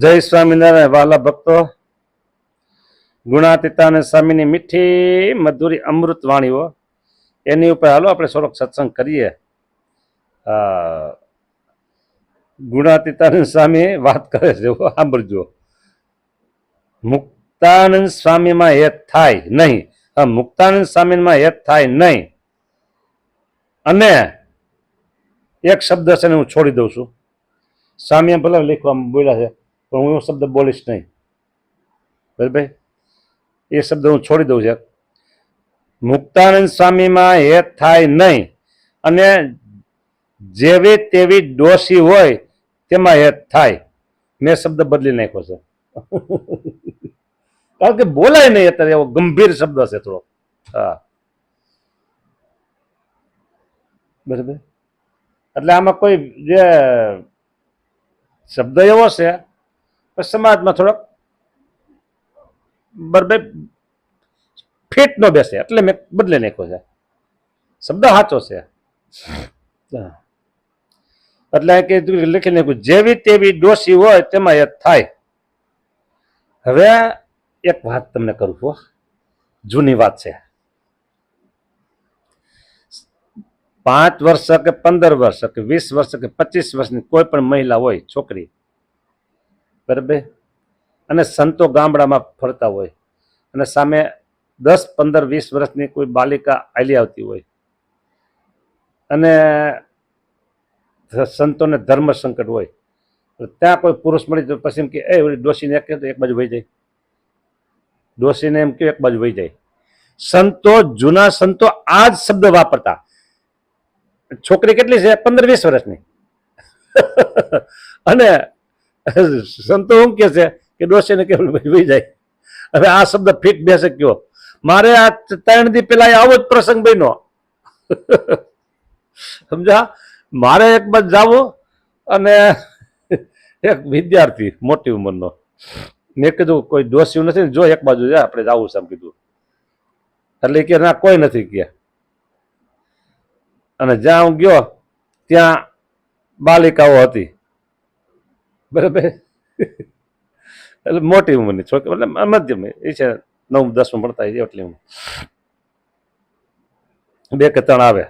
જય સ્વામિનારાયણ વાલા ભક્તો, ગુણાતીતાનંદ સ્વામીની મીઠી મધુરી અમૃત વાણીઓ એની ઉપર હાલો આપણે થોડોક સત્સંગ કરીએ. ગુણાતીતાનંદ સ્વામી વાત કરે છે, સાંભળજો. મુક્તાનંદ સ્વામીમાં હેત થાય નહીં, મુક્તાનંદ સ્વામીમાં હેત થાય નહીં. અને એક શબ્દ છે ને હું છોડી દઉં છું. સ્વામીએ ભલે લખવામાં બોલ્યા છે પણ હું શબ્દ બોલીશ નહીં, બરાબર? એ શબ્દ હું છોડી દઉં છું. મુક્તાનંદ સ્વામીમાં હેત થાય નહીં અને જેવી તેવી ડોશી હોય તેમાં હેત થાય. મેં શબ્દ બદલી નાખ્યો છે કારણ કે બોલાય નહીં અત્યારે, એવો ગંભીર શબ્દ છે થોડો. હા, બરાબર. એટલે આમાં કોઈ જે શબ્દ એવો છે સમાજમાં થોડોક બરાબર ફિટ ન બેસે એટલે મેં બદલી નાખ્યો છે. શબ્દ સાચો છે એટલે કે લખી નાખ્યું જેવી તેવી ડોશી હોય તેમાં હેત થાય. હવે એક વાત તમને કરું છું, જૂની વાત છે. 5 વર્ષ કે 15 વર્ષ કે 20 વર્ષ કે 25 વર્ષની કોઈ પણ મહિલા હોય, છોકરી, બરાબર, અને સંતો ગામડામાં ફરતા હોય અને સામે 10, 15, 20 વર્ષની કોઈ બાલિકા આલી આવતી હોય અને સંતોને ધર્મ સંકટ હોય, ત્યાં કોઈ પુરુષ મળી તો પછી એમ કે એ ઓલી ડોશીને એક બાજુ વહી જાય, ડોશીને એમ કે એક બાજુ વહી જાય. સંતો, જૂના સંતો આ જ શબ્દ વાપરતા. છોકરી કેટલી છે? 15, 20 વર્ષની અને સંતો શું કે છે કે ડોશીને કેમ વહી જાય. હવે આ શબ્દ ફિટ બેસે કયો? મારે આ 3 દી પેલા આવો જ પ્રસંગ બન્યો સમજા. મારે એક બાજુ જાવું અને એક વિદ્યાર્થી મોટી ઉંમરનો, મેં કીધું કોઈ ડોસ્યું નથી ને, જો એક બાજુ જાય આપણે જવું છે એમ કીધું. એટલે કે ના કોઈ નથી કે. અને જ્યાં હું ગયો ત્યાં બાલિકાઓ હતી, બરાબર. એટલે મોટી ઉંમરની છોકરી, એટલે મધ્યમ એ છે, 9, 10 ભણતા એટલી ઉંમર. 2 કે 3 આવે.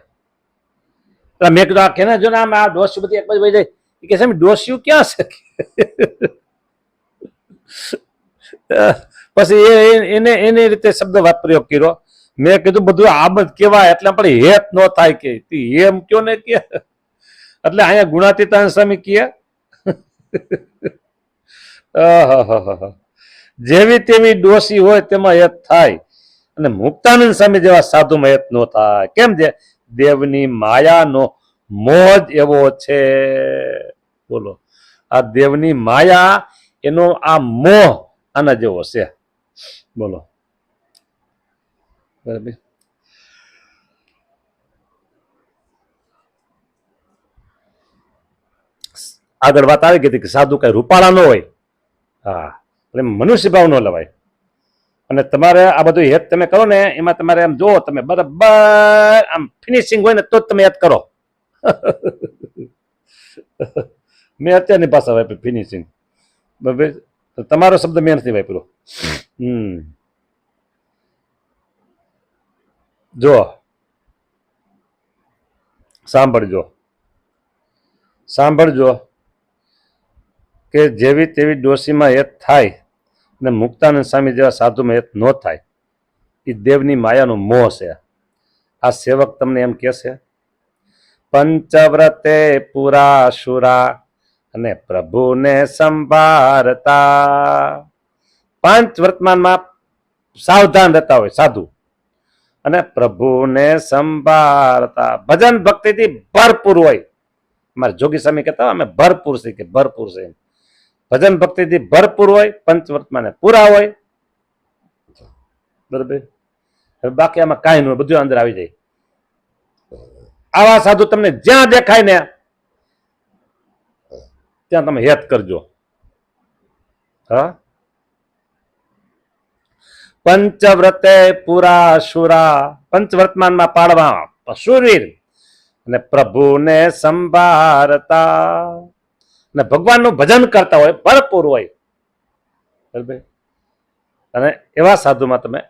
મેં કીધું આ કેને જો ને આમ આ ડોસ્યું બધી એક બાજુ વહી જાય. કે સાહેબ ડોસ્યું ક્યાં છે? પછી એને એની રીતે શબ્દ પ્રયોગ કર્યો. મેં કીધું બધું આમ જ કહેવાય એટલે પણ હેત ન થાય કે એમ કયો ને કે. એટલે અહીંયા ગુણાતીતાનંદ સ્વામી કહે જેવી તેવી ડોશી હોય તેમાં હેત થાય અને મુક્તાનંદ સ્વામી જેવા સાધુમાં હેત ન થાય. કેમ છે? દેવની માયાનો મોહ જ એવો છે. બોલો, આ દેવની માયા, એનો આ મોહ આના જેવો છે. બોલો, બરાબર. આગળ વાત આવી ગઈ હતી કે સાધુ કઈ રૂપાળા ન હોય. હા, એટલે મનુષ્ય ભાવ ન લેવાય. અને તમારે આ બધું હેત તમે કરો ને એમાં તમારે આમ જો તમે બરાબર આમ ફિનિશિંગ હોય ને તો જ તમે હેત કરો. મેં અત્યારની ભાષા વાપરી ફિનિશિંગ, બરાબર. તમારો શબ્દ મેં નથી વાપર્યો. જો સાંભળજો કે જેવી તેવી ડોશીમાં હેત થાય અને મુક્તાનંદ સ્વામી જેવા સાધુમાં હેત ન થાય. એ દેવની માયાનો મોહ છે. આ સેવક તમને એમ કહેશે પંચવ્રતે પુરા શુરા અને પ્રભુને સંભાળતા. 5 વર્તમાનમાં સાવધાન રહેતા હોય સાધુ અને પ્રભુને સંભાળતા, ભજન ભક્તિથી ભરપૂર હોય. અમારે જોગી સ્વામી કહેતા હોય અમે ભરપૂર છે, કે ભરપૂર છે. ભજન ભક્તિથી ભરપૂર હોય, પંચવર્તમાને પૂરા હોય, બરાબર. બાકી આમાં કાંઈ ન હોય, બધું અંદર આવી જાય. આવા સાધુ તમને જ્યાં દેખાય ને ત્યાં તમે હેત કરજો. હા, પંચવ્રતે પુરા શુરા, પંચવર્તમાનમાં પાડવા શુરવીર અને પ્રભુને સંભાળતા અને ભગવાનનું ભજન કરતા હોય, ભરપૂર હોય. બરાબર. અને એવા સાધુમાં તમે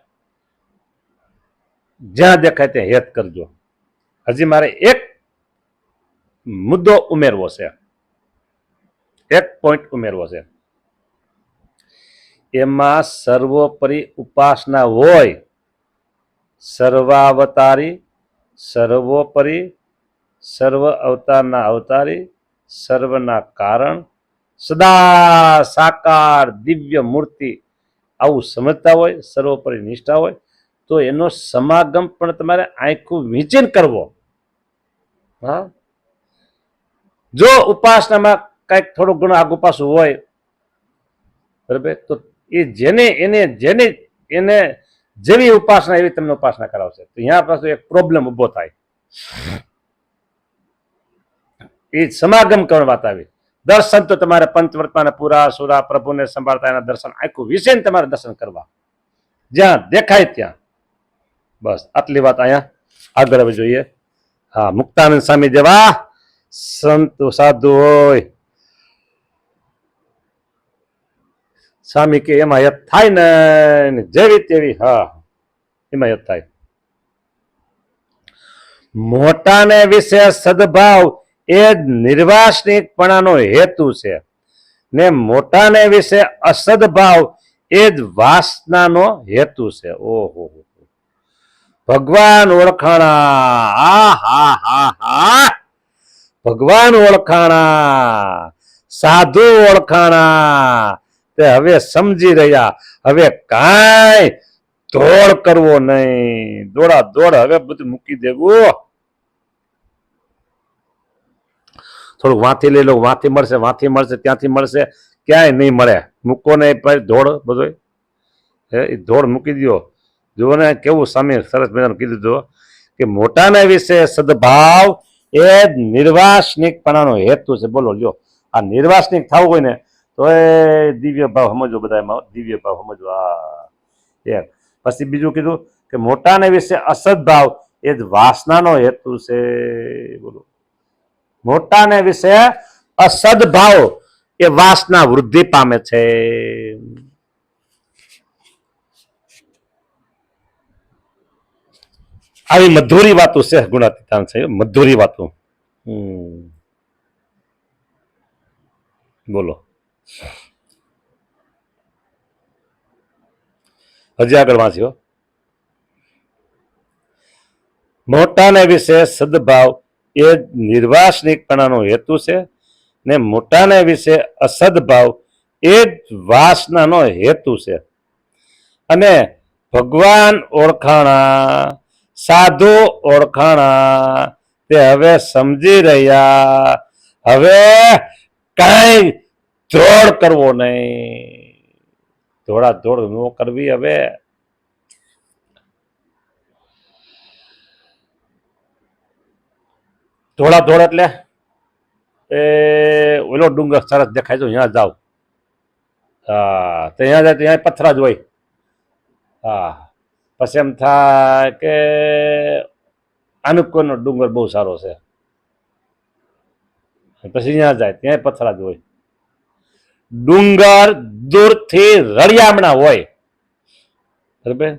જ્યાં દેખાય ત્યાં હેત કરજો. હજી મારે એક મુદ્દો ઉમેરવો છે, એક પોઈન્ટ ઉમેરવો છે. એમાં સર્વોપરી ઉપાસના હોય, સર્વાવતારી, સર્વોપરી, સર્વ અવતારના અવતારી, સર્વના કારણ, સદા સાકાર દિવ્ય મૂર્તિ, આવું સમજતા હોય, સર્વોપરી નિષ્ઠા હોય, તો એનો સમાગમ પણ તમારે આંખું વીંચીને કરવો. હા, જો ઉપાસનામાં કઈક થોડું ઘણું આગુ પાછું હોય, બરાબર, તો એ જેને એને જેવી ઉપાસના એવી તમને ઉપાસના કરાવશે. તો અહીંયા પાછું એક પ્રોબ્લેમ ઉભો થાય. એ સમાગમ કરવા વાત આવી. દર્શન તો તમારે પંચવર્તમાન પૂરા સુરા પ્રભુને સંભાળતા એના દર્શન આખું વિશે તમારે દર્શન કરવા, જ્યાં દેખાય ત્યાં. બસ આટલી વાત અહીંયા આગળ હવે જોઈએ. હા, મુક્તાનંદ સ્વામી જેવા સંત સાધુ હોય, સ્વામી કે એમાં યત થાય ને જેવી તેવી. હા, એમાં યત થાય. મોટાને વિશે સદભાવ એ નિર્વાસનિકપણાનો હેતુ છે, ને મોટાને વિશે અસદભાવ એ જ વાસનાનો હેતુ છે. ઓહો, ભગવાન ઓળખાણા. આ હા હા હા, ભગવાન ઓળખાણા, સાધુ ઓળખાણા. તે હવે સમજી રહ્યા. હવે કાંઈ દોડ કરવો નહીં, દોડા દોડ હવે બધું મૂકી દેવું. થોડુંક વાંથી લઈ લો, વાંથી મળશે, ત્યાંથી મળશે, ક્યાંય નહીં મળે. મૂકો ને દોડ બધો એ દોડ મૂકી દો. જુઓ ને કેવું સામે સરસ મજાનું કીધું હતું કે મોટાના વિશે સદભાવ એ નિર્વાસનિકપણાનો હેતુ છે. બોલો લ્યો, આ નિર્વાસનિક થવું હોય ને તો એ દિવ્ય ભાવ સમજો. બધા એમાં દિવ્ય ભાવ સમજો. આ પછી બીજું કીધું કે મોટાને વિશે અસદભાવ એ જ વાસનાનો હેતુ છે. બોલો, મોટાને વિશે અસદભાવ એ વાસના વૃદ્ધિ પામે છે. આવી મધુરી વાતો છે ગુણાતીતાન છે, મધુરી વાતો. બોલો, હજી આગળ વાંચ્યો. મોટાને વિશે સદભાવ એ નિર્વાસનિકપણાનો હેતુ છે, ને મોટાને વિશે અસદભાવ એ જ વાસનાનો હેતુ છે. અને ભગવાન ઓળખાણા, સાધુ ઓળખાણા, તે હવે સમજી રહ્યા. હવે કઈ દોડ કરવો નહીં, દોડા દોડ ન કરવી. હવે દોડા દોડ એટલે એ ઓલો ડુંગર સરસ દેખાય તો ત્યાં જાવ. હા, તો ત્યાં જાય તો ત્યાં પથરા જ હોય. હા, પછી એમ થાય કે આનુકોનો ડુંગર બહુ સારો છે. પછી ત્યાં જાય ત્યાં પથરા જ હોય. ડુંગર દૂરથી રળિયામણા હોય, બરાબર.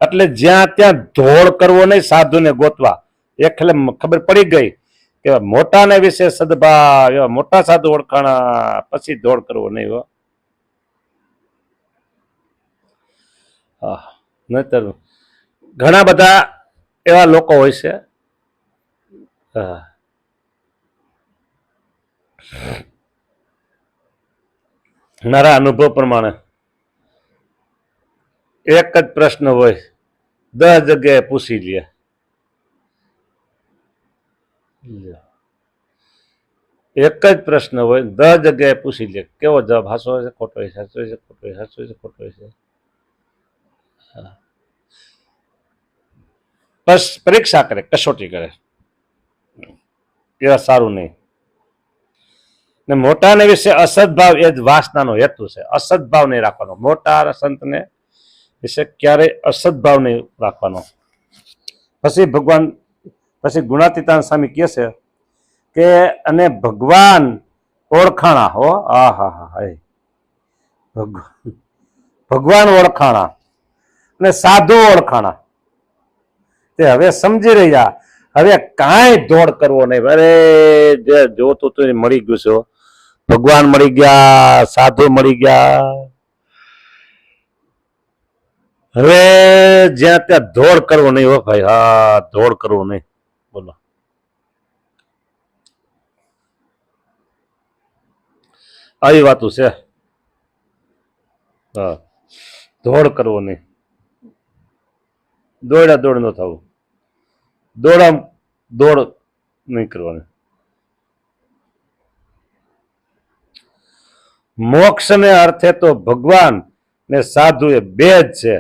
એટલે જ્યાં ત્યાં ધોળ કરવો નહીં, સાધુને ગોતવા. એટલે ખબર પડી ગઈ કે મોટાને વિશે સદભાવ, એવા મોટા સાધુ ઓળખાણા, પછી ધોળ કરવો નહીં. હો, નહીતર ઘણા બધા એવા લોકો હોય છે. મારા અનુભવ પ્રમાણે એક જ પ્રશ્ન હોય, 10 જગ્યાએ પૂછી લે. એક જ પ્રશ્ન હોય, 10 જગ્યાએ પૂછી લે, કેવો જવાબ? હાચો છે, ખોટો છે, સાચો છે, ખોટો છે, સાચો છે, ખોટો છે. બસ પરીક્ષા કરે, કસોટી કરે. એ સારું નહીં. ને મોટાને વિશે અસદભાવ એ જ વાસનાનો હેતુ છે. અસદભાવ નહીં રાખવાનો. મોટા સંતને વિશે ક્યારેય અસદભાવ નહીં રાખવાનો. પછી ભગવાન, પછી ગુણાતીતાન સ્વામી કહે છે કે અને ભગવાન ઓળખાણા. હો, હા હા હા, ભગવાન ભગવાન ઓળખાણા અને સાધુ ઓળખાણા. તે હવે સમજી રહ્યા, હવે કાંઈ દોડ કરવો નહીં. અરે જે જોતું તું મળી ગયું છે, ભગવાન મળી ગયા, સાધુ મળી ગયા. હવે જ્યાં ત્યાં દોડ કરવો નહીં હો ભાઈ. હા, દોડ કરવો નહીં. બોલો, આવી વાતું છે. હા, દોડ કરવો નહીં. દોડ ન થવું. દોડ નહીં કરવાની. મોક્ષ ને અર્થે તો ભગવાન ને સાધુ એ બે જ છે,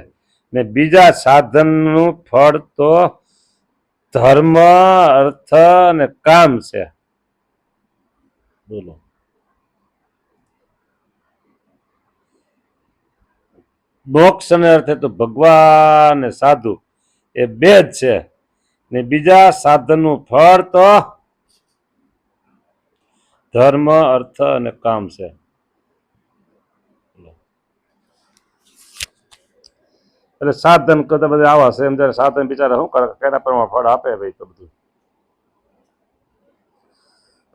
ને બીજા સાધનનું ફળ તો ધર્મ, અર્થ અને કામ છે. બોલો, મોક્ષ ને અર્થે તો ભગવાન ને સાધુ એ બે જ છે, ને બીજા સાધનનું ફળ તો ધર્મ, અર્થ અને કામ છે. એટલે સાધન કરતા બધા આવા છે. એમ જયારે સાધન બિચારા શું કરે, કેના પ્રમાણે ફળ આપે ભાઈ તો બધું.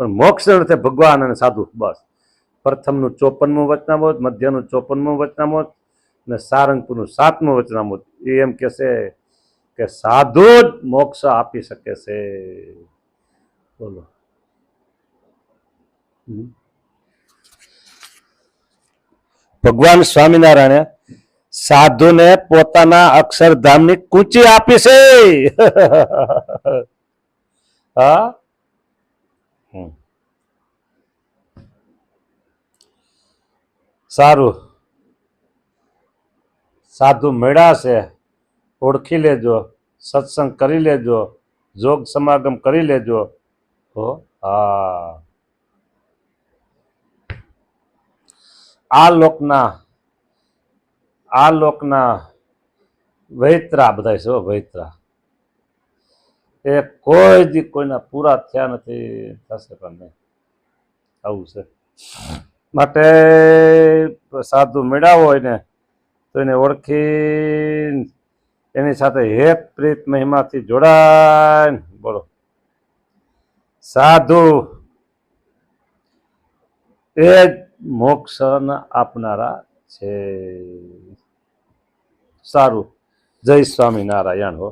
પણ મોક્ષ અર્થે ભગવાન અને સાધુ બસ. પ્રથમનું 54મું વચનામૃત, મધ્યનું 54મું વચનામૃત ને સારંગપુરનું 7મું વચનામૃત એ એમ કે છે કે સાધુ જ મોક્ષ આપી શકે છે. બોલો, ભગવાન સ્વામિનારાયણે સાધુને પોતાના અક્ષરધામની કૂંચી આપી છે. હા, સારું. સાધુ મળ્યા છે, ઓળખી લેજો, સત્સંગ કરી લેજો, જોગ સમાગમ કરી લેજો. હા, આ લોકના વૈતરા બધા છે. વૈતરા એ કોઈ દી કોઈના પૂરા થયા નથી, થશે પણ નહીં. આવું છે. માટે સાધુ મળ્યા હોય ને તો એને ઓળખી એની સાથે હેત પ્રીત મહિમાથી જોડાય. બોલો, સાધુ એ જ મોક્ષ આપનારા છે. સારું, જય સ્વામિનારાયણ હો.